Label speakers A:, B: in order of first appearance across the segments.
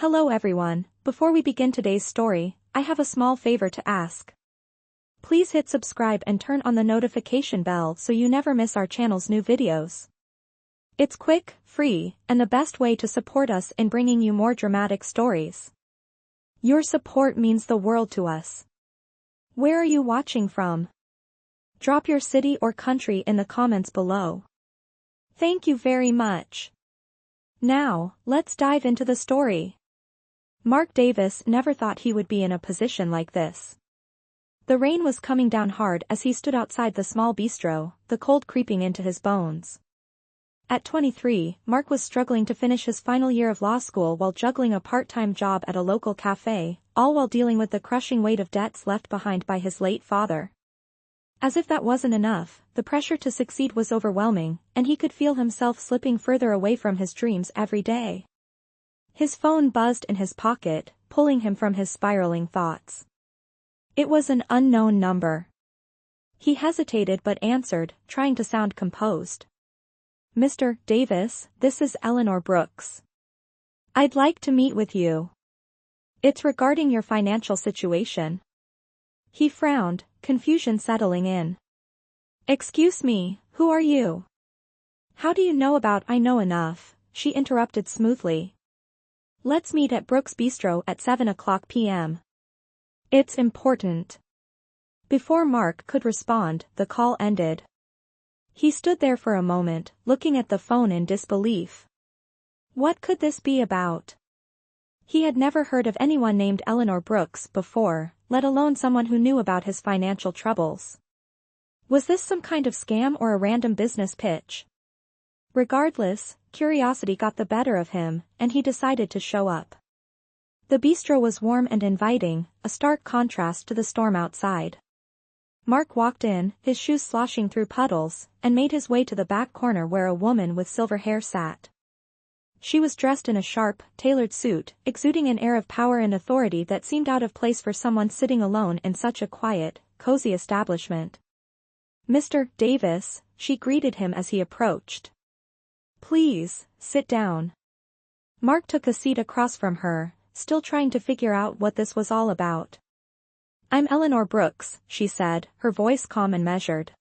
A: Hello everyone, before we begin today's story, I have a small favor to ask. Please hit subscribe and turn on the notification bell so you never miss our channel's new videos. It's quick, free, and the best way to support us in bringing you more dramatic stories. Your support means the world to us. Where are you watching from? Drop your city or country in the comments below. Thank you very much. Now, let's dive into the story. Mark Davis never thought he would be in a position like this. The rain was coming down hard as he stood outside the small bistro, the cold creeping into his bones. At 23, Mark was struggling to finish his final year of law school while juggling a part-time job at a local cafe, all while dealing with the crushing weight of debts left behind by his late father. As if that wasn't enough, the pressure to succeed was overwhelming, and he could feel himself slipping further away from his dreams every day. His phone buzzed in his pocket, pulling him from his spiraling thoughts. It was an unknown number. He hesitated but answered, trying to sound composed. "Mr. Davis, this is Eleanor Brooks. I'd like to meet with you. It's regarding your financial situation." He frowned, confusion settling in. "Excuse me, who are you?" "How do you know about I know enough?" she interrupted smoothly. "Let's meet at Brooks Bistro at 7 p.m. It's important." Before Mark could respond, the call ended. He stood there for a moment, looking at the phone in disbelief. What could this be about? He had never heard of anyone named Eleanor Brooks before, let alone someone who knew about his financial troubles. Was this some kind of scam or a random business pitch? Regardless, curiosity got the better of him, and he decided to show up. The bistro was warm and inviting, a stark contrast to the storm outside. Mark walked in, his shoes sloshing through puddles, and made his way to the back corner where a woman with silver hair sat. She was dressed in a sharp, tailored suit, exuding an air of power and authority that seemed out of place for someone sitting alone in such a quiet, cozy establishment. "Mr. Davis," she greeted him as he approached. "Please, sit down." Mark took a seat across from her, still trying to figure out what this was all about. "I'm Eleanor Brooks," she said, her voice calm and measured.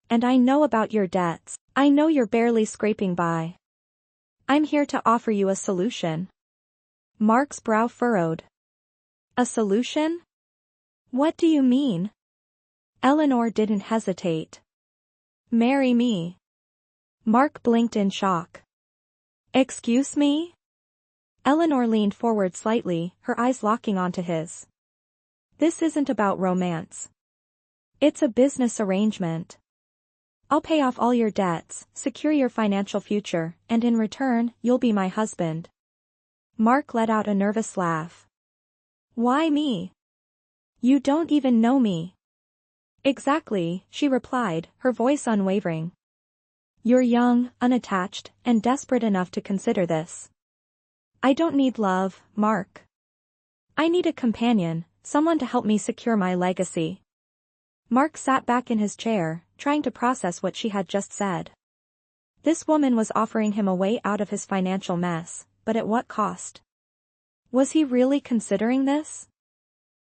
A: "And I know about your debts. I know you're barely scraping by. I'm here to offer you a solution." Mark's brow furrowed. "A solution? What do you mean?" Eleanor didn't hesitate. "Marry me." Mark blinked in shock. "Excuse me?" Eleanor leaned forward slightly, her eyes locking onto his. "This isn't about romance. It's a business arrangement. I'll pay off all your debts, secure your financial future, and in return, you'll be my husband." Mark let out a nervous laugh. "Why me? You don't even know me." "Exactly," she replied, her voice unwavering. "You're young, unattached, and desperate enough to consider this. I don't need love, Mark. I need a companion, someone to help me secure my legacy." Mark sat back in his chair, trying to process what she had just said. This woman was offering him a way out of his financial mess, but at what cost? Was he really considering this?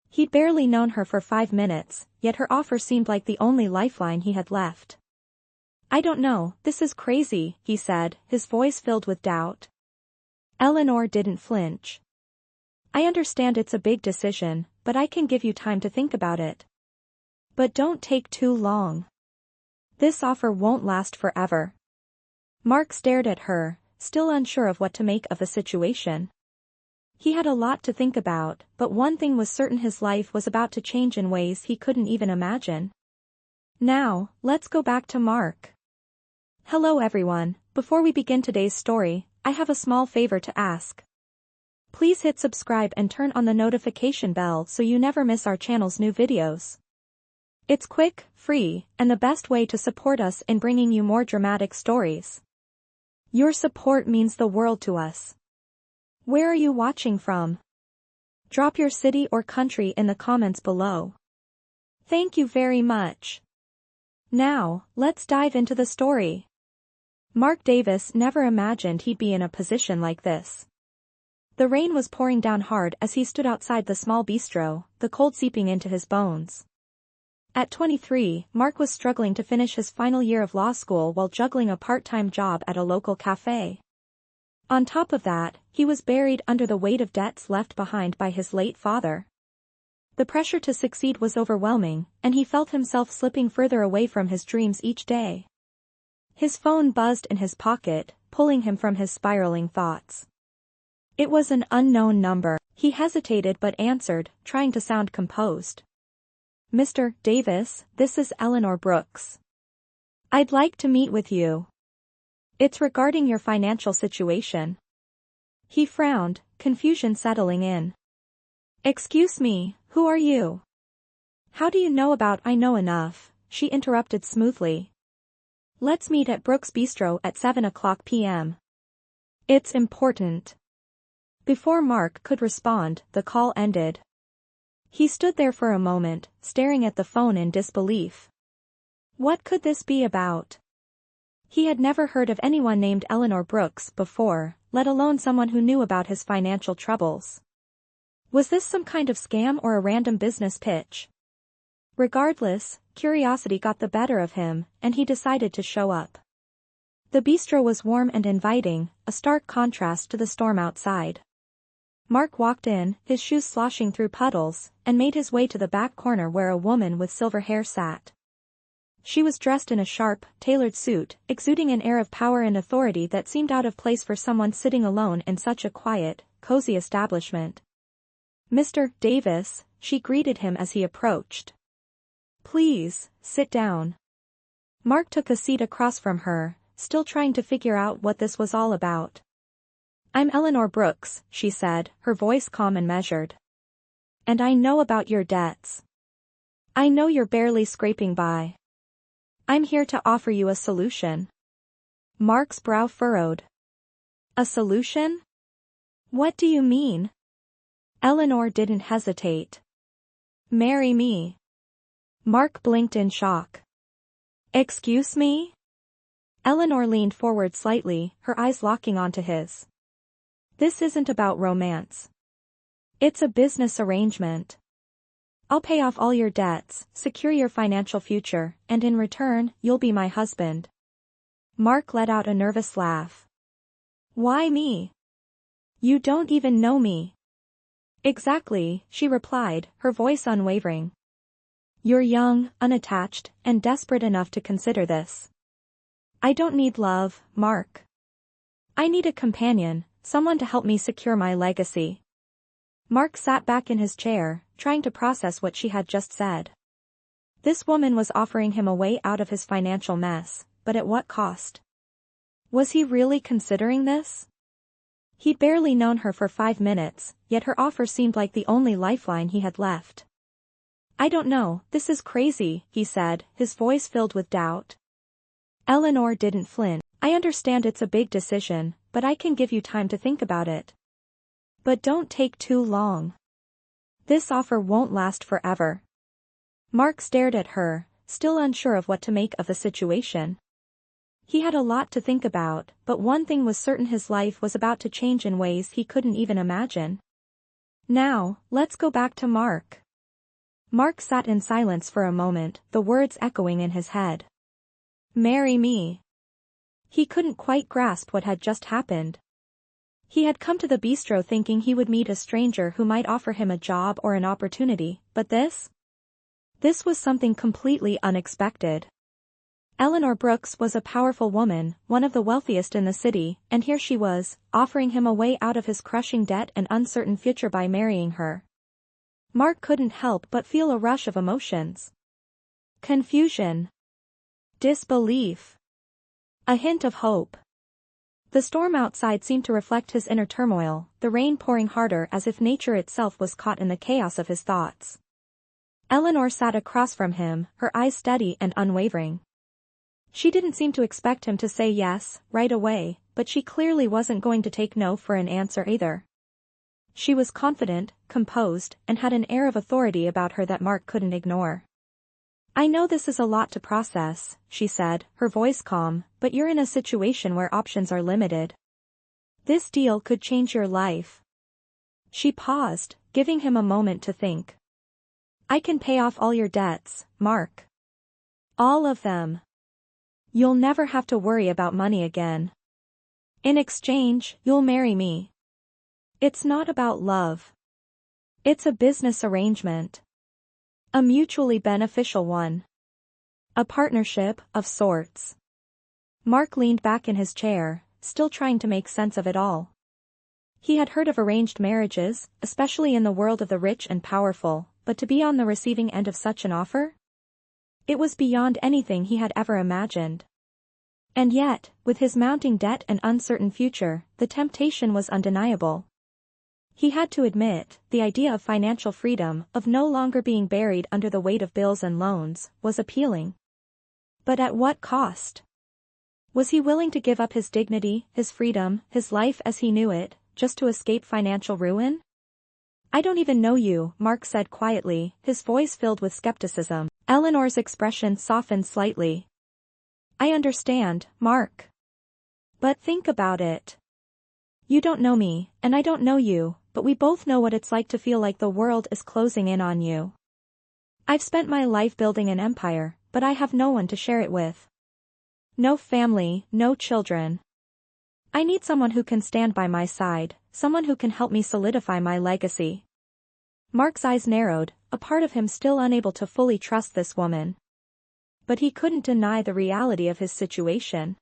A: He'd barely known her for 5 minutes, yet her offer seemed like the only lifeline he had left. "I don't know, this is crazy," he said, his voice filled with doubt. Eleanor didn't flinch. "I understand it's a big decision, but I can give you time to think about it. But don't take too long. This offer won't last forever." Mark stared at her, still unsure of what to make of the situation. He had a lot to think about, but one thing was certain: his life was about to change in ways he couldn't even imagine. Now, let's go back to Mark. Hello everyone, before we begin today's story, I have a small favor to ask. Please hit subscribe and turn on the notification bell so you never miss our channel's new videos. It's quick, free, and the best way to support us in bringing you more dramatic stories. Your support means the world to us. Where are you watching from? Drop your city or country in the comments below. Thank you very much. Now, let's dive into the story. Mark Davis never imagined he'd be in a position like this. The rain was pouring down hard as he stood outside the small bistro, the cold seeping into his bones. At 23, Mark was struggling to finish his final year of law school while juggling a part-time job at a local cafe. On top of that, he was buried under the weight of debts left behind by his late father. The pressure to succeed was overwhelming, and he felt himself slipping further away from his dreams each day. His phone buzzed in his pocket, pulling him from his spiraling thoughts. It was an unknown number. He hesitated but answered, trying to sound composed. "Mr. Davis, this is Eleanor Brooks. I'd like to meet with you. It's regarding your financial situation." He frowned, confusion settling in. "Excuse me, who are you?" "How do you know about I know enough?" she interrupted smoothly. "Let's meet at Brooks Bistro at 7 p.m. It's important." Before Mark could respond, the call ended. He stood there for a moment, staring at the phone in disbelief. What could this be about? He had never heard of anyone named Eleanor Brooks before, let alone someone who knew about his financial troubles. Was this some kind of scam or a random business pitch? Regardless, curiosity got the better of him, and he decided to show up. The bistro was warm and inviting, a stark contrast to the storm outside. Mark walked in, his shoes sloshing through puddles, and made his way to the back corner where a woman with silver hair sat. She was dressed in a sharp, tailored suit, exuding an air of power and authority that seemed out of place for someone sitting alone in such a quiet, cozy establishment. "Mr. Davis," she greeted him as he approached. "Please, sit down." Mark took a seat across from her, still trying to figure out what this was all about. "I'm Eleanor Brooks," she said, her voice calm and measured. "And I know about your debts. I know you're barely scraping by. I'm here to offer you a solution." Mark's brow furrowed. "A solution? What do you mean?" Eleanor didn't hesitate. "Marry me." Mark blinked in shock. "Excuse me?" Eleanor leaned forward slightly, her eyes locking onto his. "This isn't about romance. It's a business arrangement. I'll pay off all your debts, secure your financial future, and in return, you'll be my husband." Mark let out a nervous laugh. "Why me? You don't even know me." "Exactly," she replied, her voice unwavering. "You're young, unattached, and desperate enough to consider this. I don't need love, Mark. I need a companion, someone to help me secure my legacy." Mark sat back in his chair, trying to process what she had just said. This woman was offering him a way out of his financial mess, but at what cost? Was he really considering this? He'd barely known her for 5 minutes, yet her offer seemed like the only lifeline he had left. "I don't know, this is crazy," he said, his voice filled with doubt. Eleanor didn't flinch. "I understand it's a big decision, but I can give you time to think about it. But don't take too long. This offer won't last forever." Mark stared at her, still unsure of what to make of the situation. He had a lot to think about, but one thing was certain: his life was about to change in ways he couldn't even imagine. "Now, let's go back to Mark." Mark sat in silence for a moment, the words echoing in his head. "Marry me." He couldn't quite grasp what had just happened. He had come to the bistro thinking he would meet a stranger who might offer him a job or an opportunity, but this? This was something completely unexpected. Eleanor Brooks was a powerful woman, one of the wealthiest in the city, and here she was, offering him a way out of his crushing debt and uncertain future by marrying her. Mark couldn't help but feel a rush of emotions. Confusion. Disbelief. A hint of hope. The storm outside seemed to reflect his inner turmoil, the rain pouring harder as if nature itself was caught in the chaos of his thoughts. Eleanor sat across from him, her eyes steady and unwavering. She didn't seem to expect him to say yes, right away, but she clearly wasn't going to take no for an answer either. She was confident, composed, and had an air of authority about her that Mark couldn't ignore. "I know this is a lot to process," she said, her voice calm, "but you're in a situation where options are limited. This deal could change your life. She paused, giving him a moment to think. I can pay off all your debts, Mark. All of them. You'll never have to worry about money again. In exchange, you'll marry me. It's not about love. It's a business arrangement. A mutually beneficial one. A partnership, of sorts. Mark leaned back in his chair, still trying to make sense of it all. He had heard of arranged marriages, especially in the world of the rich and powerful, but to be on the receiving end of such an offer? It was beyond anything he had ever imagined. And yet, with his mounting debt and uncertain future, the temptation was undeniable. He had to admit, the idea of financial freedom, of no longer being buried under the weight of bills and loans, was appealing. But at what cost? Was he willing to give up his dignity, his freedom, his life as he knew it, just to escape financial ruin? I don't even know you, Mark said quietly, his voice filled with skepticism. Eleanor's expression softened slightly. I understand, Mark. But think about it. You don't know me, and I don't know you, but we both know what it's like to feel like the world is closing in on you. I've spent my life building an empire, but I have no one to share it with. No family, no children. I need someone who can stand by my side, someone who can help me solidify my legacy. Mark's eyes narrowed, a part of him still unable to fully trust this woman. But he couldn't deny the reality of his situation.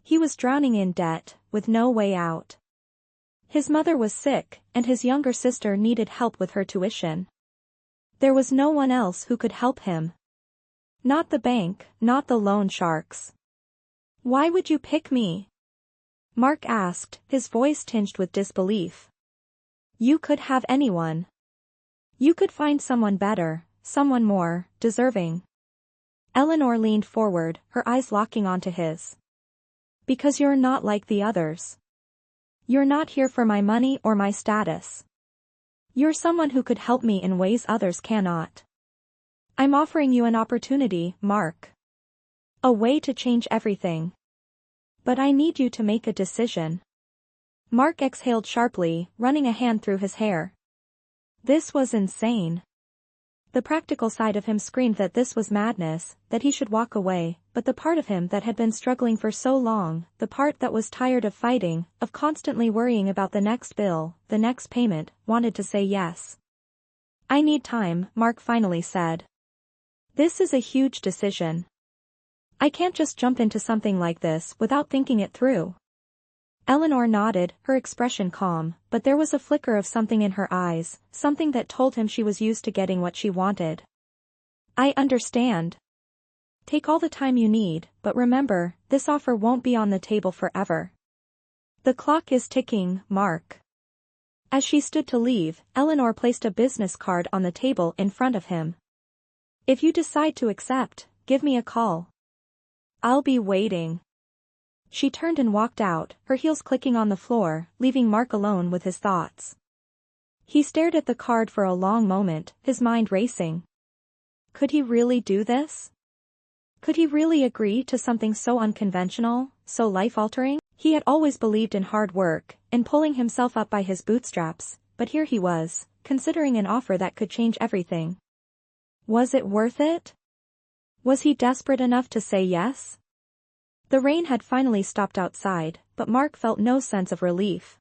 A: He was drowning in debt, with no way out. His mother was sick, and his younger sister needed help with her tuition. There was no one else who could help him. Not the bank, not the loan sharks. Why would you pick me? Mark asked, his voice tinged with disbelief. You could have anyone. You could find someone better, someone more deserving. Eleanor leaned forward, her eyes locking onto his. Because you're not like the others. You're not here for my money or my status. You're someone who could help me in ways others cannot. I'm offering you an opportunity, Mark. A way to change everything. But I need you to make a decision. Mark exhaled sharply, running a hand through his hair. This was insane. The practical side of him screamed that this was madness, that he should walk away, but the part of him that had been struggling for so long, the part that was tired of fighting, of constantly worrying about the next bill, the next payment, wanted to say yes. I need time, Mark finally said. This is a huge decision. I can't just jump into something like this without thinking it through. Eleanor nodded, her expression calm, but there was a flicker of something in her eyes, something that told him she was used to getting what she wanted. I understand. Take all the time you need, but remember, this offer won't be on the table forever. The clock is ticking, Mark. As she stood to leave, Eleanor placed a business card on the table in front of him. If you decide to accept, give me a call. I'll be waiting. She turned and walked out, her heels clicking on the floor, leaving Mark alone with his thoughts. He stared at the card for a long moment, his mind racing. Could he really do this? Could he really agree to something so unconventional, so life-altering? He had always believed in hard work, in pulling himself up by his bootstraps, but here he was, considering an offer that could change everything. Was it worth it? Was he desperate enough to say yes? The rain had finally stopped outside, but Mark felt no sense of relief.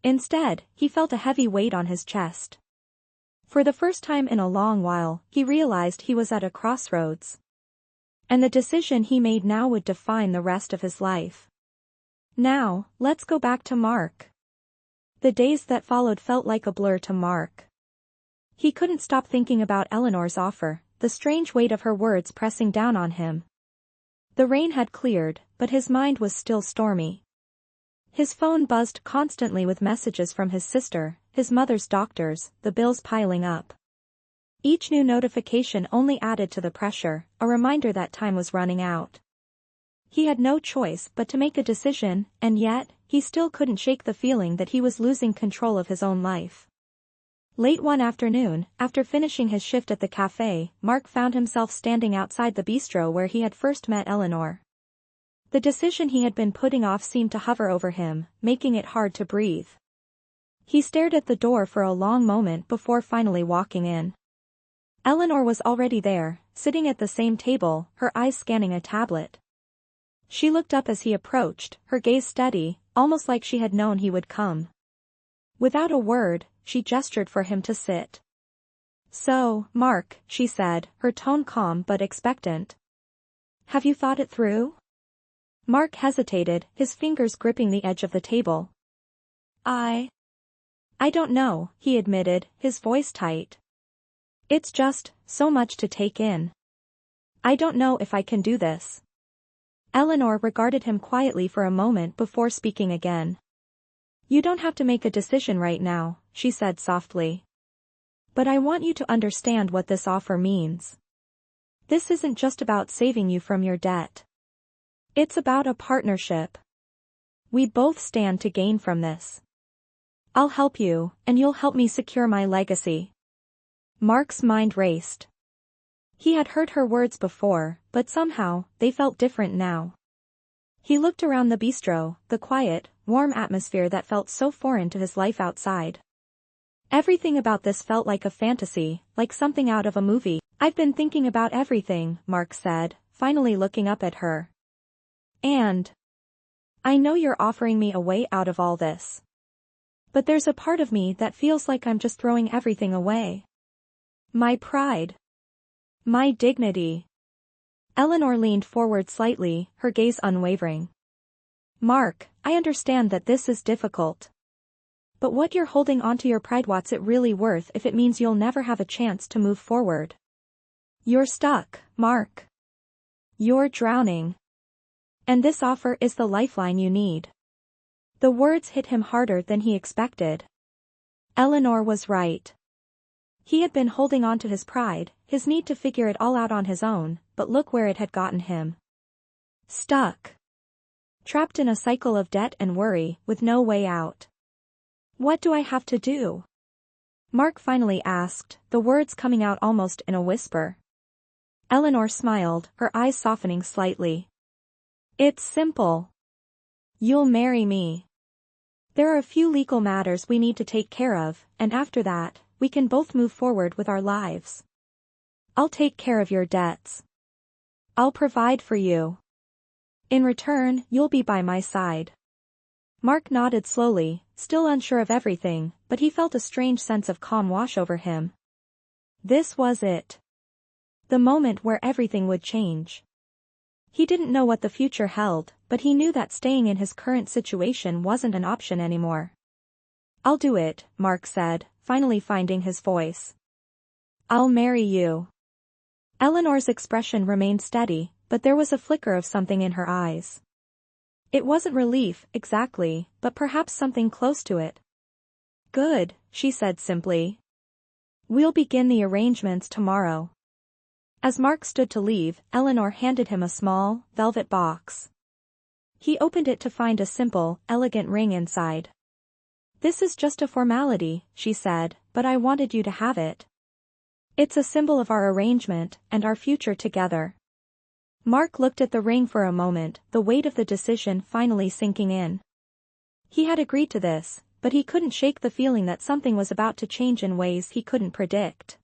A: Instead, he felt a heavy weight on his chest. For the first time in a long while, he realized he was at a crossroads. And the decision he made now would define the rest of his life. Now, let's go back to Mark. The days that followed felt like a blur to Mark. He couldn't stop thinking about Eleanor's offer, the strange weight of her words pressing down on him. The rain had cleared, but his mind was still stormy. His phone buzzed constantly with messages from his sister, his mother's doctors, the bills piling up. Each new notification only added to the pressure, a reminder that time was running out. He had no choice but to make a decision, and yet, he still couldn't shake the feeling that he was losing control of his own life. Late one afternoon, after finishing his shift at the cafe, Mark found himself standing outside the bistro where he had first met Eleanor. The decision he had been putting off seemed to hover over him, making it hard to breathe. He stared at the door for a long moment before finally walking in. Eleanor was already there, sitting at the same table, her eyes scanning a tablet. She looked up as he approached, her gaze steady, almost like she had known he would come. Without a word, she gestured for him to sit. "So, Mark," she said, her tone calm but expectant. "Have you thought it through?" Mark hesitated, his fingers gripping the edge of the table. I don't know," he admitted, his voice tight. "It's just, so much to take in. I don't know if I can do this." Eleanor regarded him quietly for a moment before speaking again. "You don't have to make a decision right now," she said softly. "But I want you to understand what this offer means. This isn't just about saving you from your debt. It's about a partnership. We both stand to gain from this. I'll help you, and you'll help me secure my legacy." Mark's mind raced. He had heard her words before, but somehow, they felt different now. He looked around the bistro, the quiet, warm atmosphere that felt so foreign to his life outside. Everything about this felt like a fantasy, like something out of a movie. "I've been thinking about everything," Mark said, finally looking up at her. "And I know you're offering me a way out of all this. But there's a part of me that feels like I'm just throwing everything away. My pride. My dignity." Eleanor leaned forward slightly, her gaze unwavering. "Mark, I understand that this is difficult. But what you're holding onto your pride, what's it really worth if it means you'll never have a chance to move forward? You're stuck, Mark. You're drowning. And this offer is the lifeline you need." The words hit him harder than he expected. Eleanor was right. He had been holding on to his pride, his need to figure it all out on his own, but look where it had gotten him. Stuck. Trapped in a cycle of debt and worry, with no way out. "What do I have to do?" Mark finally asked, the words coming out almost in a whisper. Eleanor smiled, her eyes softening slightly. "It's simple. You'll marry me. There are a few legal matters we need to take care of, and after that, we can both move forward with our lives. I'll take care of your debts. I'll provide for you. In return, you'll be by my side." Mark nodded slowly, still unsure of everything, but he felt a strange sense of calm wash over him. This was it. The moment where everything would change. He didn't know what the future held, but he knew that staying in his current situation wasn't an option anymore. "I'll do it," Mark said, finally finding his voice. "I'll marry you." Eleanor's expression remained steady, but there was a flicker of something in her eyes. It wasn't relief, exactly, but perhaps something close to it. "Good," she said simply. "We'll begin the arrangements tomorrow." As Mark stood to leave, Eleanor handed him a small, velvet box. He opened it to find a simple, elegant ring inside. "This is just a formality," she said, "but I wanted you to have it. It's a symbol of our arrangement, and our future together." Mark looked at the ring for a moment, the weight of the decision finally sinking in. He had agreed to this, but he couldn't shake the feeling that something was about to change in ways he couldn't predict.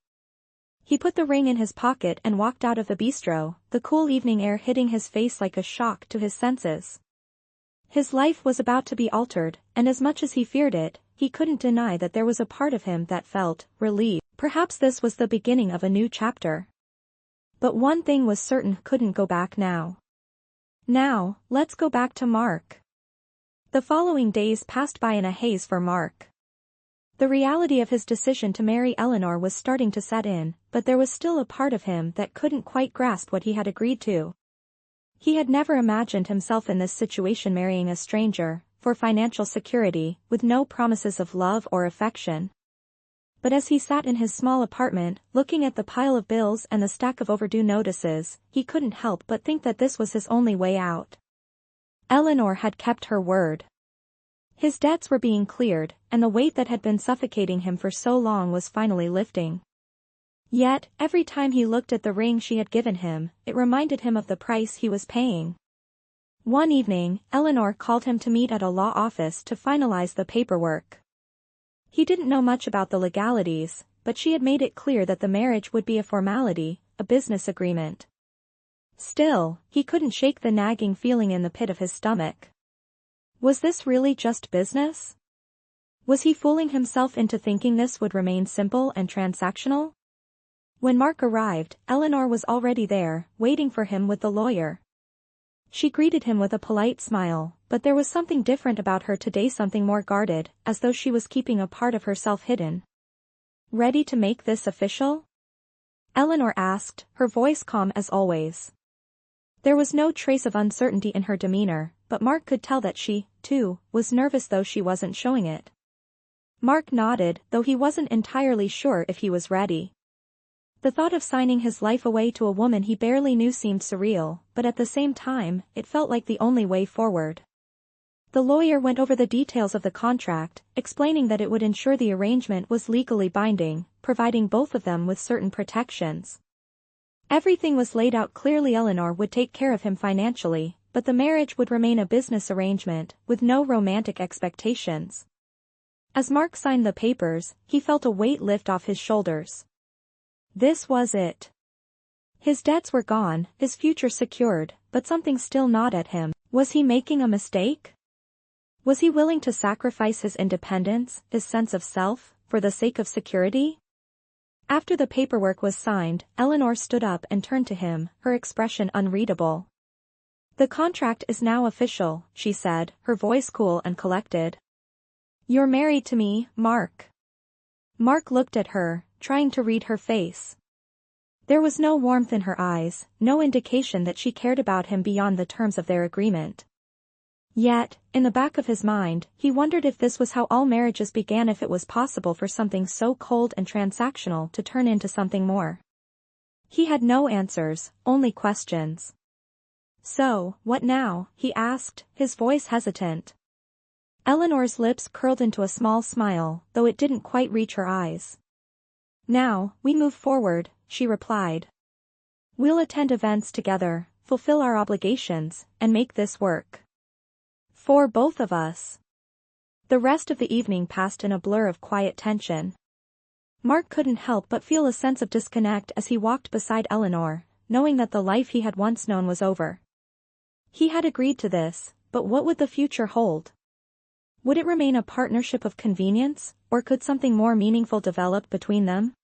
A: He put the ring in his pocket and walked out of the bistro, the cool evening air hitting his face like a shock to his senses. His life was about to be altered, and as much as he feared it, he couldn't deny that there was a part of him that felt relieved. Perhaps this was the beginning of a new chapter. But one thing was certain: couldn't go back now. Now, let's go back to Mark. The following days passed by in a haze for Mark. The reality of his decision to marry Eleanor was starting to set in, but there was still a part of him that couldn't quite grasp what he had agreed to. He had never imagined himself in this situation, marrying a stranger, for financial security, with no promises of love or affection. But as he sat in his small apartment, looking at the pile of bills and the stack of overdue notices, he couldn't help but think that this was his only way out. Eleanor had kept her word. His debts were being cleared, and the weight that had been suffocating him for so long was finally lifting. Yet, every time he looked at the ring she had given him, it reminded him of the price he was paying. One evening, Eleanor called him to meet at a law office to finalize the paperwork. He didn't know much about the legalities, but she had made it clear that the marriage would be a formality, a business agreement. Still, he couldn't shake the nagging feeling in the pit of his stomach. Was this really just business? Was he fooling himself into thinking this would remain simple and transactional? When Mark arrived, Eleanor was already there, waiting for him with the lawyer. She greeted him with a polite smile, but there was something different about her today, something more guarded, as though she was keeping a part of herself hidden. "Ready to make this official?" Eleanor asked, her voice calm as always. There was no trace of uncertainty in her demeanor, but Mark could tell that she, too, was nervous, though she wasn't showing it. Mark nodded, though he wasn't entirely sure if he was ready. The thought of signing his life away to a woman he barely knew seemed surreal, but at the same time, it felt like the only way forward. The lawyer went over the details of the contract, explaining that it would ensure the arrangement was legally binding, providing both of them with certain protections. Everything was laid out clearly. Eleanor would take care of him financially, but the marriage would remain a business arrangement, with no romantic expectations. As Mark signed the papers, he felt a weight lift off his shoulders. This was it. His debts were gone, his future secured, but something still gnawed at him. Was he making a mistake? Was he willing to sacrifice his independence, his sense of self, for the sake of security? After the paperwork was signed, Eleanor stood up and turned to him, her expression unreadable. "The contract is now official," she said, her voice cool and collected. "You're married to me, Mark." Mark looked at her, trying to read her face. There was no warmth in her eyes, no indication that she cared about him beyond the terms of their agreement. Yet, in the back of his mind, he wondered if this was how all marriages began, if it was possible for something so cold and transactional to turn into something more. He had no answers, only questions. "So, what now?" he asked, his voice hesitant. Eleanor's lips curled into a small smile, though it didn't quite reach her eyes. "Now, we move forward," she replied. "We'll attend events together, fulfill our obligations, and make this work. For both of us." The rest of the evening passed in a blur of quiet tension. Mark couldn't help but feel a sense of disconnect as he walked beside Eleanor, knowing that the life he had once known was over. He had agreed to this, but what would the future hold? Would it remain a partnership of convenience, or could something more meaningful develop between them?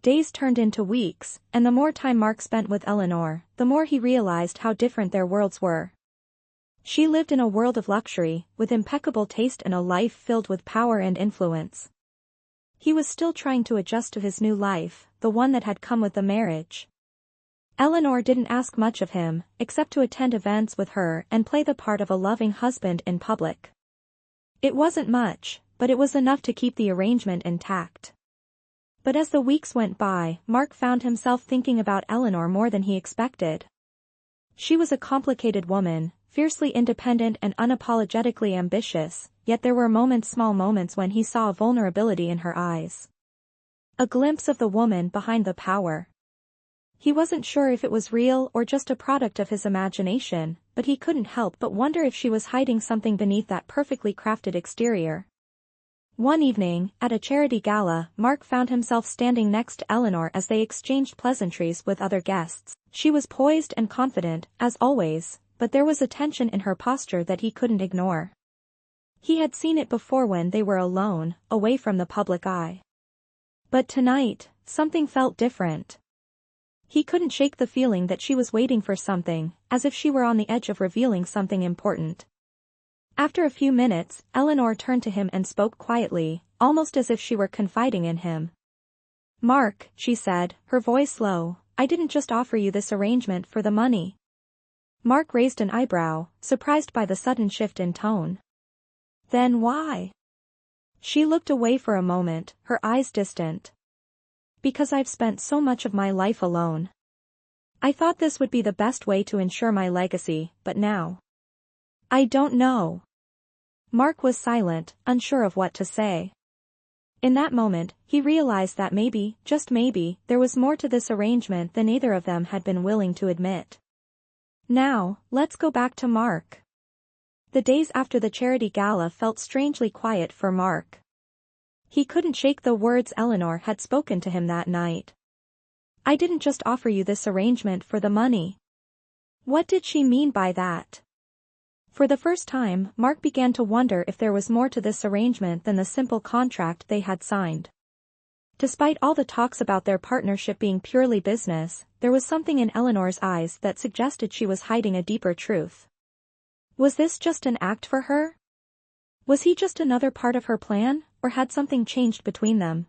A: Days turned into weeks, and the more time Mark spent with Eleanor, the more he realized how different their worlds were. She lived in a world of luxury, with impeccable taste and a life filled with power and influence. He was still trying to adjust to his new life, the one that had come with the marriage. Eleanor didn't ask much of him, except to attend events with her and play the part of a loving husband in public. It wasn't much, but it was enough to keep the arrangement intact. But as the weeks went by, Mark found himself thinking about Eleanor more than he expected. She was a complicated woman, fiercely independent and unapologetically ambitious, yet there were small moments when he saw a vulnerability in her eyes. A glimpse of the woman behind the power. He wasn't sure if it was real or just a product of his imagination, but he couldn't help but wonder if she was hiding something beneath that perfectly crafted exterior. One evening, at a charity gala, Mark found himself standing next to Eleanor as they exchanged pleasantries with other guests. She was poised and confident, as always, but there was a tension in her posture that he couldn't ignore. He had seen it before when they were alone, away from the public eye. But tonight, something felt different. He couldn't shake the feeling that she was waiting for something, as if she were on the edge of revealing something important. After a few minutes, Eleanor turned to him and spoke quietly, almost as if she were confiding in him. "Mark," she said, her voice low, "I didn't just offer you this arrangement for the money." Mark raised an eyebrow, surprised by the sudden shift in tone. "Then why?" She looked away for a moment, her eyes distant. "Because I've spent so much of my life alone. I thought this would be the best way to ensure my legacy, but now. I don't know." Mark was silent, unsure of what to say. In that moment, he realized that maybe, just maybe, there was more to this arrangement than either of them had been willing to admit. Now, let's go back to Mark. The days after the charity gala felt strangely quiet for Mark. He couldn't shake the words Eleanor had spoken to him that night. "I didn't just offer you this arrangement for the money." What did she mean by that? For the first time, Mark began to wonder if there was more to this arrangement than the simple contract they had signed. Despite all the talks about their partnership being purely business, there was something in Eleanor's eyes that suggested she was hiding a deeper truth. Was this just an act for her? Was he just another part of her plan, or had something changed between them?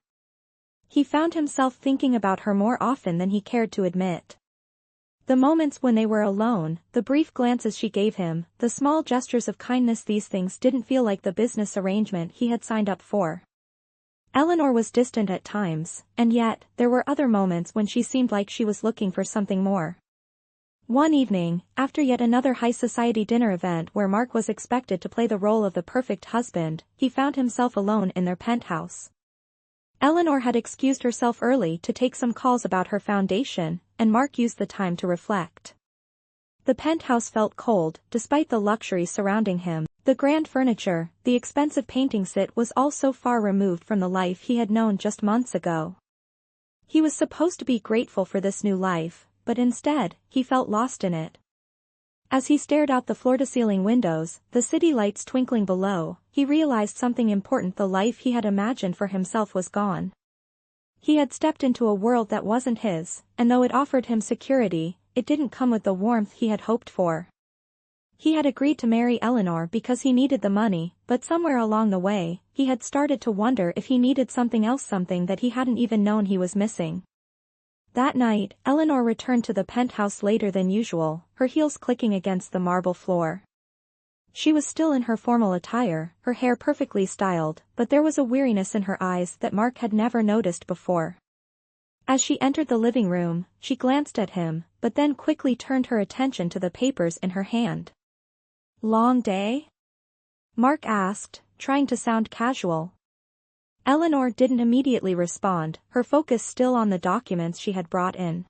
A: He found himself thinking about her more often than he cared to admit. The moments when they were alone, the brief glances she gave him, the small gestures of kindness, these things didn't feel like the business arrangement he had signed up for. Eleanor was distant at times, and yet, there were other moments when she seemed like she was looking for something more. One evening, after yet another high society dinner event where Mark was expected to play the role of the perfect husband, he found himself alone in their penthouse. Eleanor had excused herself early to take some calls about her foundation, and Mark used the time to reflect. The penthouse felt cold, despite the luxury surrounding him. The grand furniture, the expensive painting set was all so far removed from the life he had known just months ago. He was supposed to be grateful for this new life, but instead, he felt lost in it. As he stared out the floor-to-ceiling windows, the city lights twinkling below, he realized something important: the life he had imagined for himself was gone. He had stepped into a world that wasn't his, and though it offered him security, it didn't come with the warmth he had hoped for. He had agreed to marry Eleanor because he needed the money, but somewhere along the way, he had started to wonder if he needed something else, something that he hadn't even known he was missing. That night, Eleanor returned to the penthouse later than usual, her heels clicking against the marble floor. She was still in her formal attire, her hair perfectly styled, but there was a weariness in her eyes that Mark had never noticed before. As she entered the living room, she glanced at him, but then quickly turned her attention to the papers in her hand. "Long day?" Mark asked, trying to sound casual. Eleanor didn't immediately respond, her focus still on the documents she had brought in.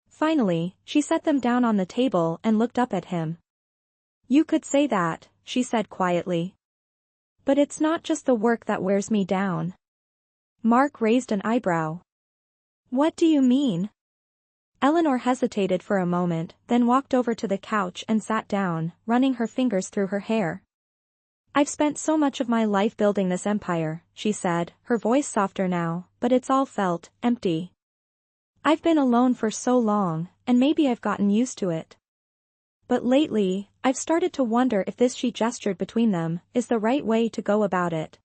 A: Finally, she set them down on the table and looked up at him. "You could say that," she said quietly. "But it's not just the work that wears me down." Mark raised an eyebrow. "What do you mean?" Eleanor hesitated for a moment, then walked over to the couch and sat down, running her fingers through her hair. "I've spent so much of my life building this empire," she said, her voice softer now, "but it's all felt empty. I've been alone for so long, and maybe I've gotten used to it. But lately, I've started to wonder if this," she gestured between them, "is the right way to go about it.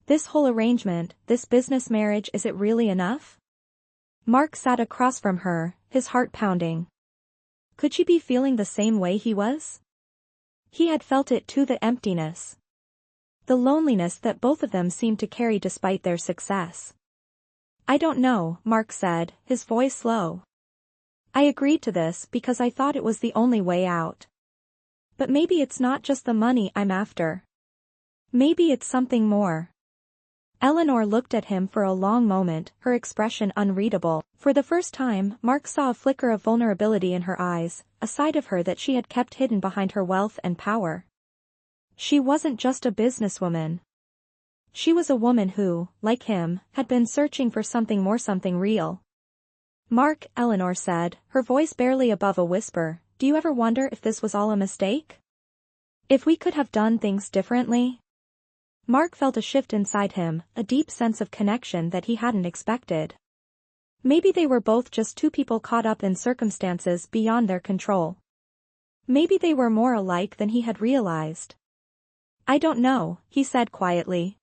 A: This whole arrangement, this business marriage, is it really enough?" Mark sat across from her, his heart pounding. Could she be feeling the same way he was? He had felt it too, the emptiness. The loneliness that both of them seemed to carry despite their success. "I don't know," Mark said, his voice low. "I agreed to this because I thought it was the only way out. But maybe it's not just the money I'm after. Maybe it's something more." Eleanor looked at him for a long moment, her expression unreadable. For the first time, Mark saw a flicker of vulnerability in her eyes, a side of her that she had kept hidden behind her wealth and power. She wasn't just a businesswoman. She was a woman who, like him, had been searching for something more, something real. "Mark," Eleanor said, her voice barely above a whisper, "do you ever wonder if this was all a mistake? If we could have done things differently?" Mark felt a shift inside him, a deep sense of connection that he hadn't expected. Maybe they were both just two people caught up in circumstances beyond their control. Maybe they were more alike than he had realized. "I don't know," he said quietly.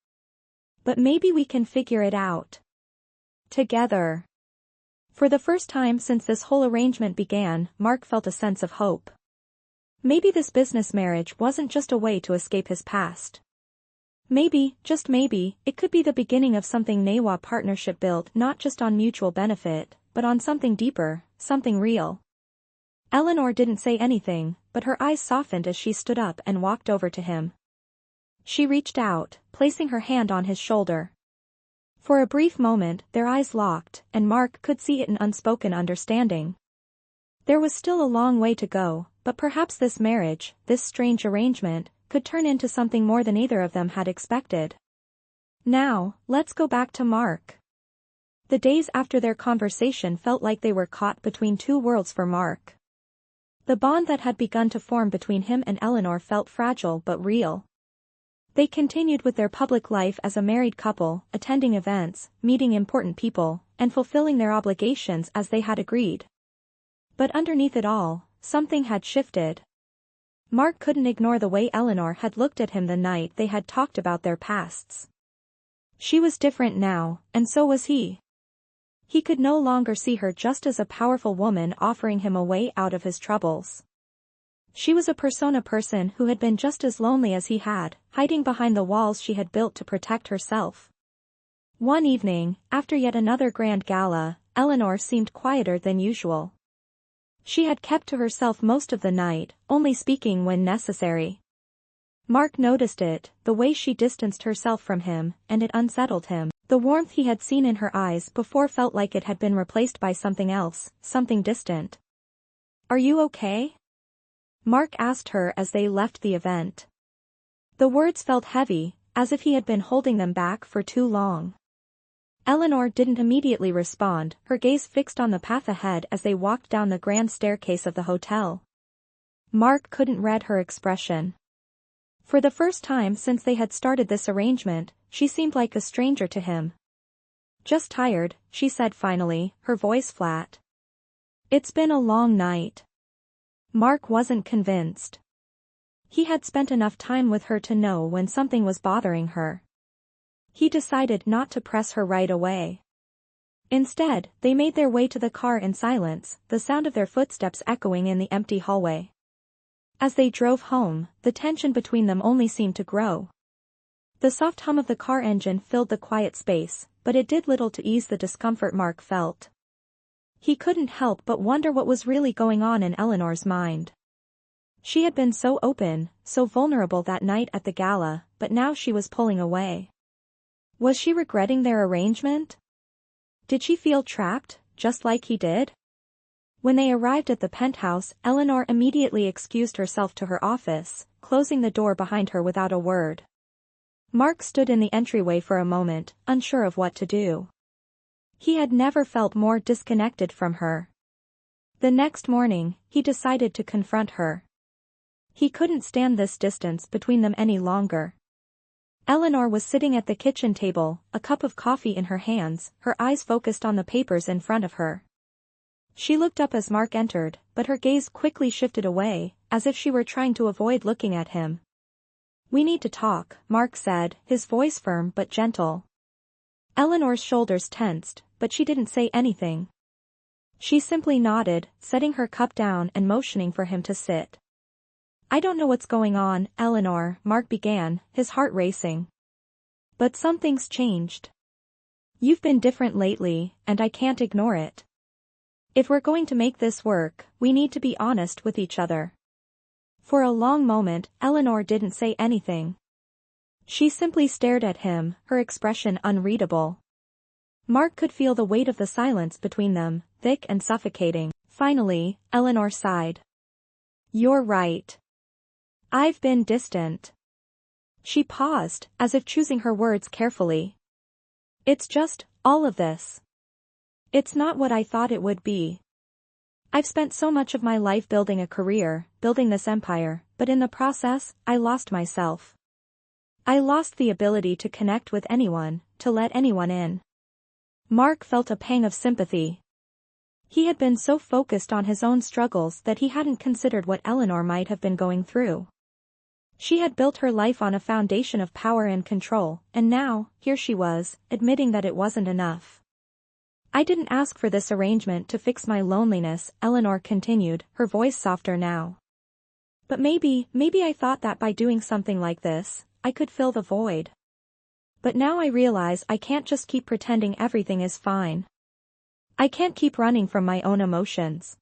A: "But maybe we can figure it out. Together." For the first time since this whole arrangement began, Mark felt a sense of hope. Maybe this business marriage wasn't just a way to escape his past. Maybe, just maybe, it could be the beginning of something new, a partnership built not just on mutual benefit, but on something deeper, something real. Eleanor didn't say anything, but her eyes softened as she stood up and walked over to him. She reached out, placing her hand on his shoulder. For a brief moment, their eyes locked, and Mark could see it in unspoken understanding. There was still a long way to go, but perhaps this marriage, this strange arrangement, could turn into something more than either of them had expected. Now, let's go back to Mark. The days after their conversation felt like they were caught between two worlds for Mark. The bond that had begun to form between him and Eleanor felt fragile but real. They continued with their public life as a married couple, attending events, meeting important people, and fulfilling their obligations as they had agreed. But underneath it all, something had shifted. Mark couldn't ignore the way Eleanor had looked at him the night they had talked about their pasts. She was different now, and so was he. He could no longer see her just as a powerful woman offering him a way out of his troubles. She was a person who had been just as lonely as he had, hiding behind the walls she had built to protect herself. One evening, after yet another grand gala, Eleanor seemed quieter than usual. She had kept to herself most of the night, only speaking when necessary. Mark noticed it, the way she distanced herself from him, and it unsettled him. The warmth he had seen in her eyes before felt like it had been replaced by something else, something distant. "Are you okay?" Mark asked her as they left the event. The words felt heavy, as if he had been holding them back for too long. Eleanor didn't immediately respond, her gaze fixed on the path ahead as they walked down the grand staircase of the hotel. Mark couldn't read her expression. For the first time since they had started this arrangement, she seemed like a stranger to him. "Just tired," she said finally, her voice flat. "It's been a long night." Mark wasn't convinced. He had spent enough time with her to know when something was bothering her. He decided not to press her right away. Instead, they made their way to the car in silence, the sound of their footsteps echoing in the empty hallway. As they drove home, the tension between them only seemed to grow. The soft hum of the car engine filled the quiet space, but it did little to ease the discomfort Mark felt. He couldn't help but wonder what was really going on in Eleanor's mind. She had been so open, so vulnerable that night at the gala, but now she was pulling away. Was she regretting their arrangement? Did she feel trapped, just like he did? When they arrived at the penthouse, Eleanor immediately excused herself to her office, closing the door behind her without a word. Mark stood in the entryway for a moment, unsure of what to do. He had never felt more disconnected from her. The next morning, he decided to confront her. He couldn't stand this distance between them any longer. Eleanor was sitting at the kitchen table, a cup of coffee in her hands, her eyes focused on the papers in front of her. She looked up as Mark entered, but her gaze quickly shifted away, as if she were trying to avoid looking at him. "We need to talk," Mark said, his voice firm but gentle. Eleanor's shoulders tensed, but she didn't say anything. She simply nodded, setting her cup down and motioning for him to sit. "I don't know what's going on, Eleanor," Mark began, his heart racing. "But something's changed. You've been different lately, and I can't ignore it. If we're going to make this work, we need to be honest with each other." For a long moment, Eleanor didn't say anything. She simply stared at him, her expression unreadable. Mark could feel the weight of the silence between them, thick and suffocating. Finally, Eleanor sighed. "You're right. I've been distant." She paused, as if choosing her words carefully. "It's just, all of this. It's not what I thought it would be. I've spent so much of my life building a career, building this empire, but in the process, I lost myself. I lost the ability to connect with anyone, to let anyone in." Mark felt a pang of sympathy. He had been so focused on his own struggles that he hadn't considered what Eleanor might have been going through. She had built her life on a foundation of power and control, and now, here she was, admitting that it wasn't enough. "I didn't ask for this arrangement to fix my loneliness," Eleanor continued, her voice softer now. "But maybe I thought that by doing something like this, I could fill the void. But now I realize I can't just keep pretending everything is fine. I can't keep running from my own emotions."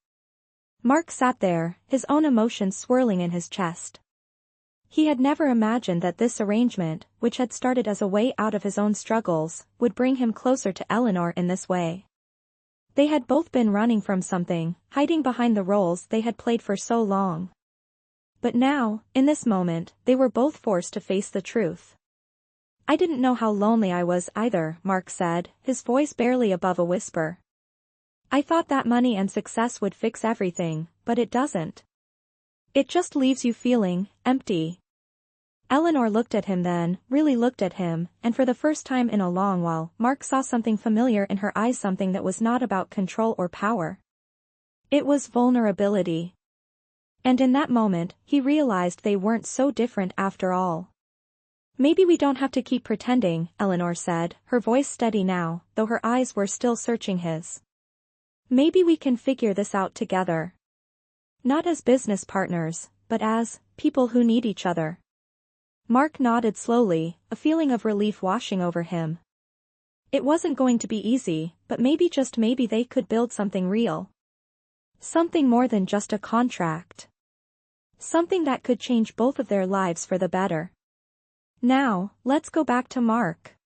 A: Mark sat there, his own emotions swirling in his chest. He had never imagined that this arrangement, which had started as a way out of his own struggles, would bring him closer to Eleanor in this way. They had both been running from something, hiding behind the roles they had played for so long. But now, in this moment, they were both forced to face the truth. I didn't know how lonely I was either, Mark said, his voice barely above a whisper. I thought that money and success would fix everything, but it doesn't. It just leaves you feeling empty. Eleanor looked at him then, really looked at him, and for the first time in a long while, Mark saw something familiar in her eyes, something that was not about control or power. It was vulnerability. And in that moment, he realized they weren't so different after all. Maybe we don't have to keep pretending, Eleanor said, her voice steady now, though her eyes were still searching his. Maybe we can figure this out together. Not as business partners, but as people who need each other. Mark nodded slowly, a feeling of relief washing over him. It wasn't going to be easy, but maybe just maybe they could build something real. Something more than just a contract. Something that could change both of their lives for the better. Now, let's go back to Mark.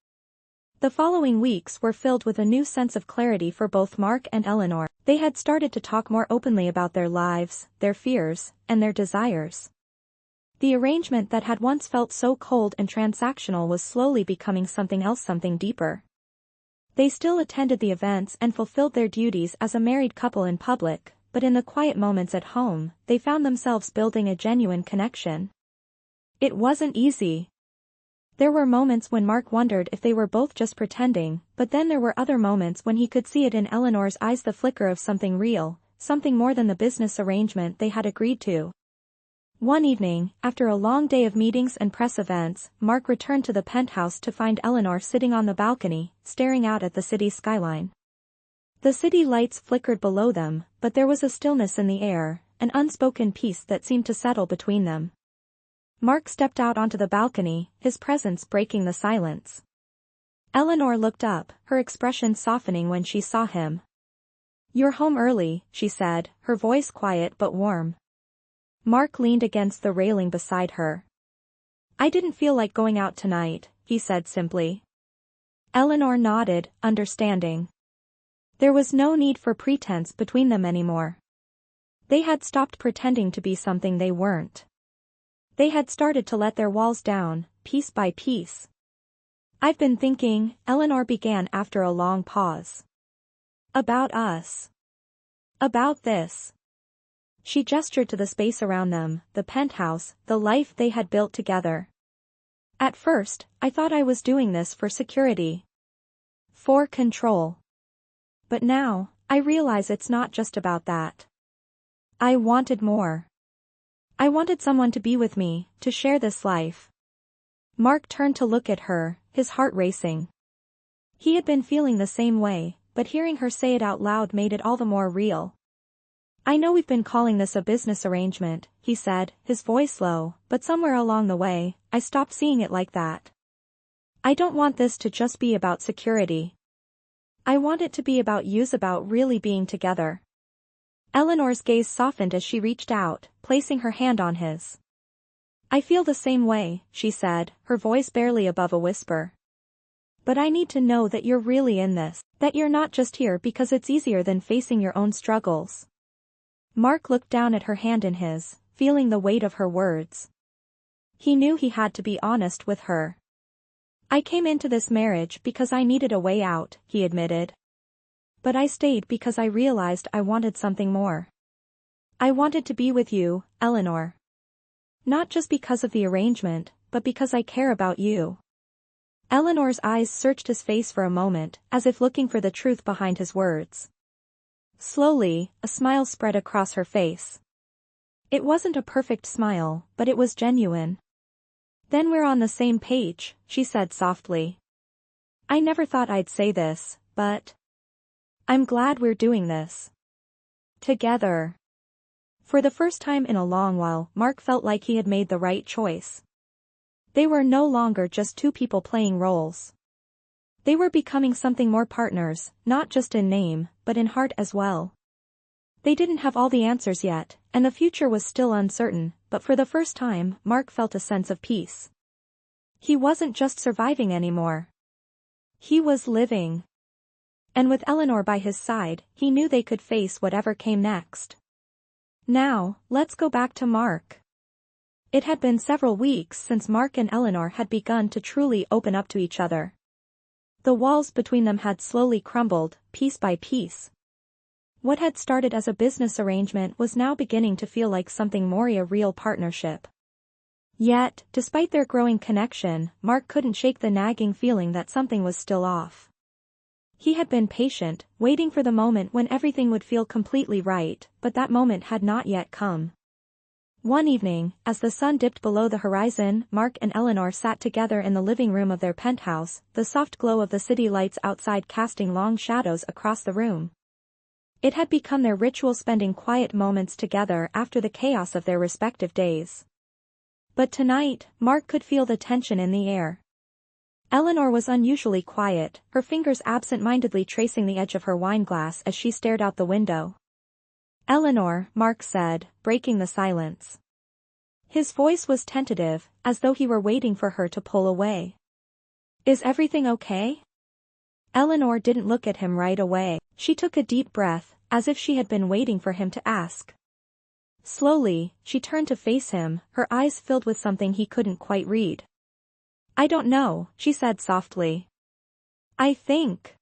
A: The following weeks were filled with a new sense of clarity for both Mark and Eleanor. They had started to talk more openly about their lives, their fears, and their desires. The arrangement that had once felt so cold and transactional was slowly becoming something else, something deeper. They still attended the events and fulfilled their duties as a married couple in public, but in the quiet moments at home, they found themselves building a genuine connection. It wasn't easy. There were moments when Mark wondered if they were both just pretending, but then there were other moments when he could see it in Eleanor's eyes, the flicker of something real, something more than the business arrangement they had agreed to. One evening, after a long day of meetings and press events, Mark returned to the penthouse to find Eleanor sitting on the balcony, staring out at the city skyline. The city lights flickered below them, but there was a stillness in the air, an unspoken peace that seemed to settle between them. Mark stepped out onto the balcony, his presence breaking the silence. Eleanor looked up, her expression softening when she saw him. "You're home early," she said, her voice quiet but warm. Mark leaned against the railing beside her. "I didn't feel like going out tonight," he said simply. Eleanor nodded, understanding. There was no need for pretense between them anymore. They had stopped pretending to be something they weren't. They had started to let their walls down, piece by piece. "I've been thinking," Eleanor began after a long pause. "About us. About this." She gestured to the space around them, the penthouse, the life they had built together. "At first, I thought I was doing this for security. For control. But now, I realize it's not just about that. I wanted more. I wanted someone to be with me, to share this life." Mark turned to look at her, his heart racing. He had been feeling the same way, but hearing her say it out loud made it all the more real. "I know we've been calling this a business arrangement," he said, his voice low, "but somewhere along the way, I stopped seeing it like that. I don't want this to just be about security. I want it to be about use, about really being together." Eleanor's gaze softened as she reached out, placing her hand on his. "I feel the same way," she said, her voice barely above a whisper. "But I need to know that you're really in this, that you're not just here because it's easier than facing your own struggles." Mark looked down at her hand in his, feeling the weight of her words. He knew he had to be honest with her. "I came into this marriage because I needed a way out," he admitted. "But I stayed because I realized I wanted something more. I wanted to be with you, Eleanor. Not just because of the arrangement, but because I care about you." Eleanor's eyes searched his face for a moment, as if looking for the truth behind his words. Slowly, a smile spread across her face. It wasn't a perfect smile, but it was genuine. "Then we're on the same page," she said softly. "I never thought I'd say this, but I'm glad we're doing this together." For the first time in a long while, Mark felt like he had made the right choice. They were no longer just two people playing roles. They were becoming something more, partners, not just in name, but in heart as well. They didn't have all the answers yet, and the future was still uncertain, but for the first time, Mark felt a sense of peace. He wasn't just surviving anymore. He was living. And with Eleanor by his side, he knew they could face whatever came next. "Now, let's go back to Mark." It had been several weeks since Mark and Eleanor had begun to truly open up to each other. The walls between them had slowly crumbled, piece by piece. What had started as a business arrangement was now beginning to feel like something more, a real partnership. Yet, despite their growing connection, Mark couldn't shake the nagging feeling that something was still off. He had been patient, waiting for the moment when everything would feel completely right, but that moment had not yet come. One evening, as the sun dipped below the horizon, Mark and Eleanor sat together in the living room of their penthouse, the soft glow of the city lights outside casting long shadows across the room. It had become their ritual, spending quiet moments together after the chaos of their respective days. But tonight, Mark could feel the tension in the air. Eleanor was unusually quiet, her fingers absent-mindedly tracing the edge of her wineglass as she stared out the window. "Eleanor," Mark said, breaking the silence. His voice was tentative, as though he were waiting for her to pull away. "Is everything okay?" Eleanor didn't look at him right away. She took a deep breath, as if she had been waiting for him to ask. Slowly, she turned to face him, her eyes filled with something he couldn't quite read. "I don't know," she said softly. I think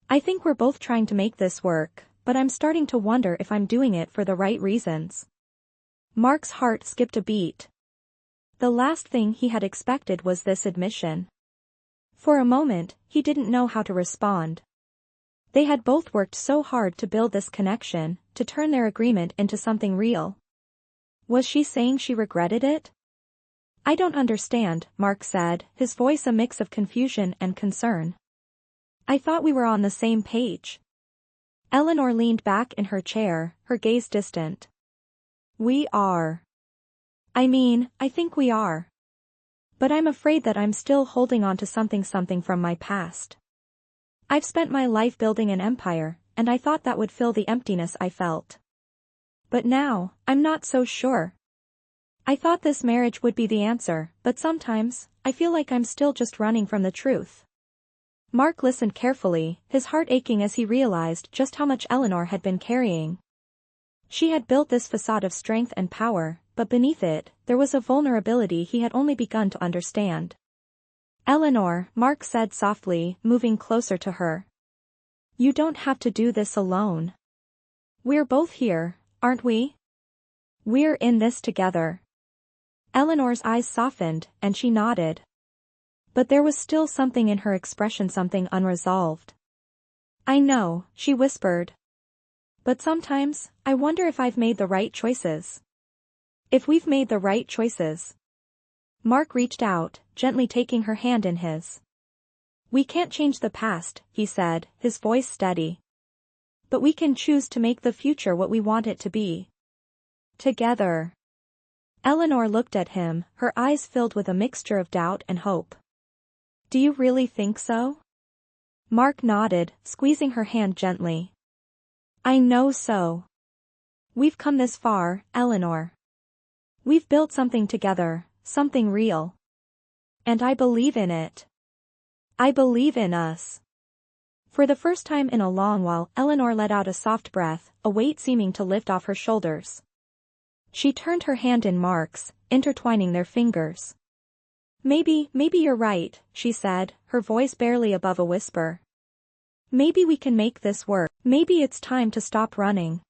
A: we're both trying to make this work, but I'm starting to wonder if I'm doing it for the right reasons." Mark's heart skipped a beat. The last thing he had expected was this admission. For a moment, he didn't know how to respond. They had both worked so hard to build this connection, to turn their agreement into something real. Was she saying she regretted it? "I don't understand," Mark said, his voice a mix of confusion and concern. "I thought we were on the same page." Eleanor leaned back in her chair, her gaze distant. "We are. I think we are. But I'm afraid that I'm still holding on to something from my past. I've spent my life building an empire, and I thought that would fill the emptiness I felt. But now, I'm not so sure. I thought this marriage would be the answer, but sometimes, I feel like I'm still just running from the truth." Mark listened carefully, his heart aching as he realized just how much Eleanor had been carrying. She had built this facade of strength and power, but beneath it, there was a vulnerability he had only begun to understand. "Eleanor," Mark said softly, moving closer to her. "You don't have to do this alone. We're both here, aren't we? We're in this together." Eleanor's eyes softened, and she nodded. But there was still something in her expression, something unresolved. "I know," she whispered. "But sometimes, I wonder if I've made the right choices. If we've made the right choices." Mark reached out, gently taking her hand in his. "We can't change the past," he said, his voice steady. "But we can choose to make the future what we want it to be. Together." Eleanor looked at him, her eyes filled with a mixture of doubt and hope. "Do you really think so?" Mark nodded, squeezing her hand gently. "I know so. We've come this far, Eleanor. We've built something together, something real. And I believe in it. I believe in us." For the first time in a long while, Eleanor let out a soft breath, a weight seeming to lift off her shoulders. She turned her hand in Mark's, intertwining their fingers. Maybe you're right," she said, her voice barely above a whisper. "Maybe we can make this work. Maybe it's time to stop running."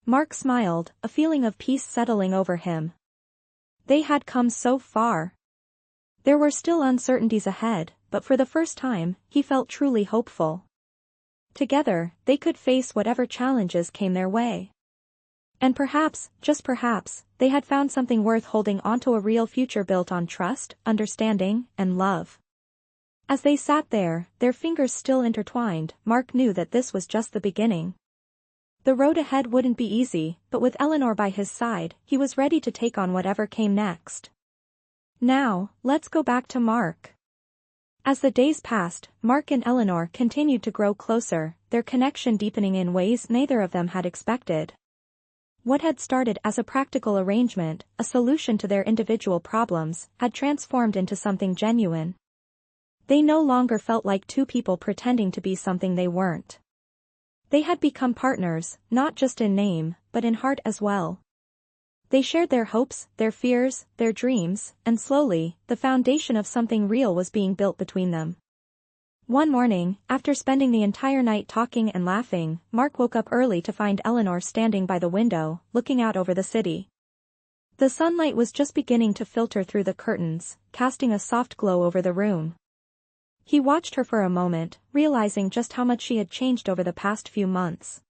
A: Mark smiled, a feeling of peace settling over him. They had come so far. There were still uncertainties ahead, but for the first time, he felt truly hopeful. Together, they could face whatever challenges came their way. And perhaps, just perhaps, they had found something worth holding onto, a real future built on trust, understanding, and love. As they sat there, their fingers still intertwined, Mark knew that this was just the beginning. The road ahead wouldn't be easy, but with Eleanor by his side, he was ready to take on whatever came next. Now, let's go back to Mark. As the days passed, Mark and Eleanor continued to grow closer, their connection deepening in ways neither of them had expected. What had started as a practical arrangement, a solution to their individual problems, had transformed into something genuine. They no longer felt like two people pretending to be something they weren't. They had become partners, not just in name, but in heart as well. They shared their hopes, their fears, their dreams, and slowly, the foundation of something real was being built between them. One morning, after spending the entire night talking and laughing, Mark woke up early to find Eleanor standing by the window, looking out over the city. The sunlight was just beginning to filter through the curtains, casting a soft glow over the room. He watched her for a moment, realizing just how much she had changed over the past few months.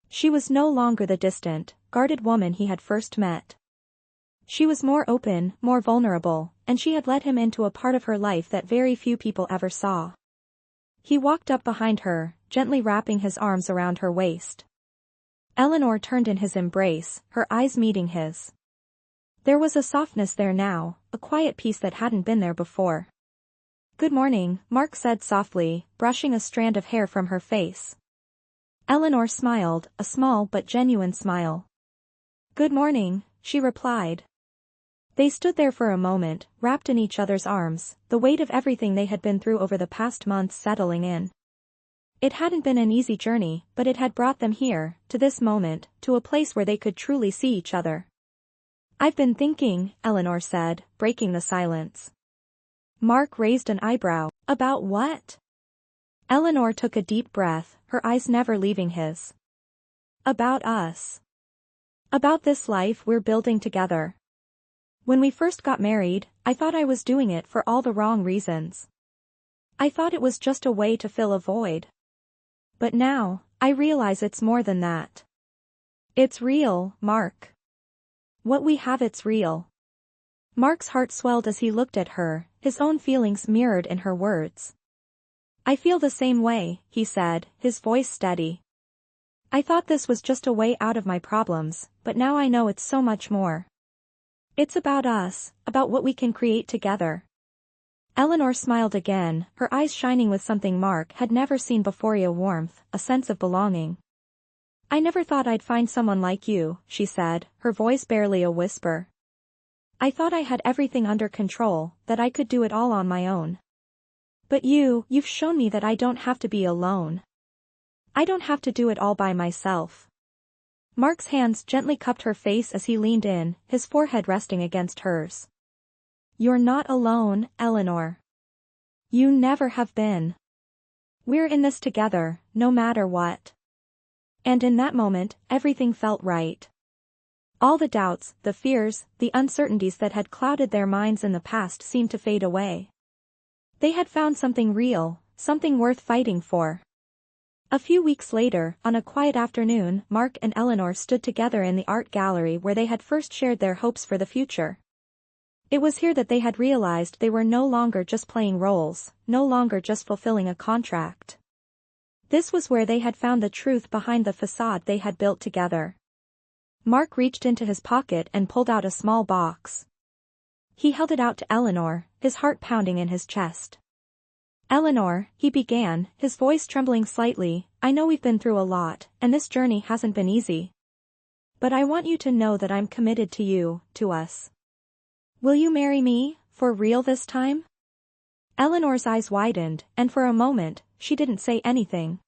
A: She was no longer the distant, guarded woman he had first met. She was more open, more vulnerable, and she had let him into a part of her life that very few people ever saw. He walked up behind her, gently wrapping his arms around her waist. Eleanor turned in his embrace, her eyes meeting his. There was a softness there now, a quiet peace that hadn't been there before. "Good morning," Mark said softly, brushing a strand of hair from her face. Eleanor smiled, a small but genuine smile. "Good morning," she replied. They stood there for a moment, wrapped in each other's arms, the weight of everything they had been through over the past months settling in. It hadn't been an easy journey, but it had brought them here, to this moment, to a place where they could truly see each other. "I've been thinking," Eleanor said, breaking the silence. Mark raised an eyebrow. "About what?" Eleanor took a deep breath, her eyes never leaving his. "About us. About this life we're building together. When we first got married, I thought I was doing it for all the wrong reasons. I thought it was just a way to fill a void. But now, I realize it's more than that. It's real, Mark. What we have, it's real." Mark's heart swelled as he looked at her, his own feelings mirrored in her words. "I feel the same way," he said, his voice steady. "I thought this was just a way out of my problems, but now I know it's so much more. It's about us, about what we can create together." Eleanor smiled again, her eyes shining with something Mark had never seen before, a warmth, a sense of belonging. "I never thought I'd find someone like you," she said, her voice barely a whisper. "I thought I had everything under control, that I could do it all on my own. But you've shown me that I don't have to be alone. I don't have to do it all by myself." Mark's hands gently cupped her face as he leaned in, his forehead resting against hers. "You're not alone, Eleanor. You never have been. We're in this together, no matter what." And in that moment, everything felt right. All the doubts, the fears, the uncertainties that had clouded their minds in the past seemed to fade away. They had found something real, something worth fighting for. A few weeks later, on a quiet afternoon, Mark and Eleanor stood together in the art gallery where they had first shared their hopes for the future. It was here that they had realized they were no longer just playing roles, no longer just fulfilling a contract. This was where they had found the truth behind the facade they had built together. Mark reached into his pocket and pulled out a small box. He held it out to Eleanor, his heart pounding in his chest. "Eleanor," he began, his voice trembling slightly, "I know we've been through a lot, and this journey hasn't been easy. But I want you to know that I'm committed to you, to us. Will you marry me, for real this time?" Eleanor's eyes widened, and for a moment, she didn't say anything.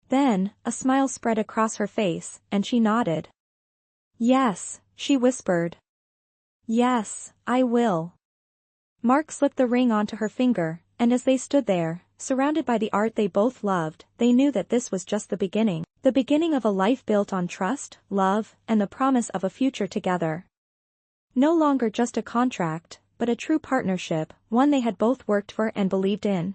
A: Then, a smile spread across her face, and she nodded. "Yes," she whispered. "Yes, I will." Mark slipped the ring onto her finger, and as they stood there, surrounded by the art they both loved, they knew that this was just the beginning of a life built on trust, love, and the promise of a future together. No longer just a contract, but a true partnership, one they had both worked for and believed in.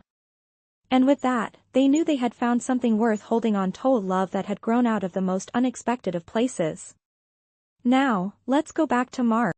A: And with that, they knew they had found something worth holding on to, love that had grown out of the most unexpected of places. Now, let's go back to Mark.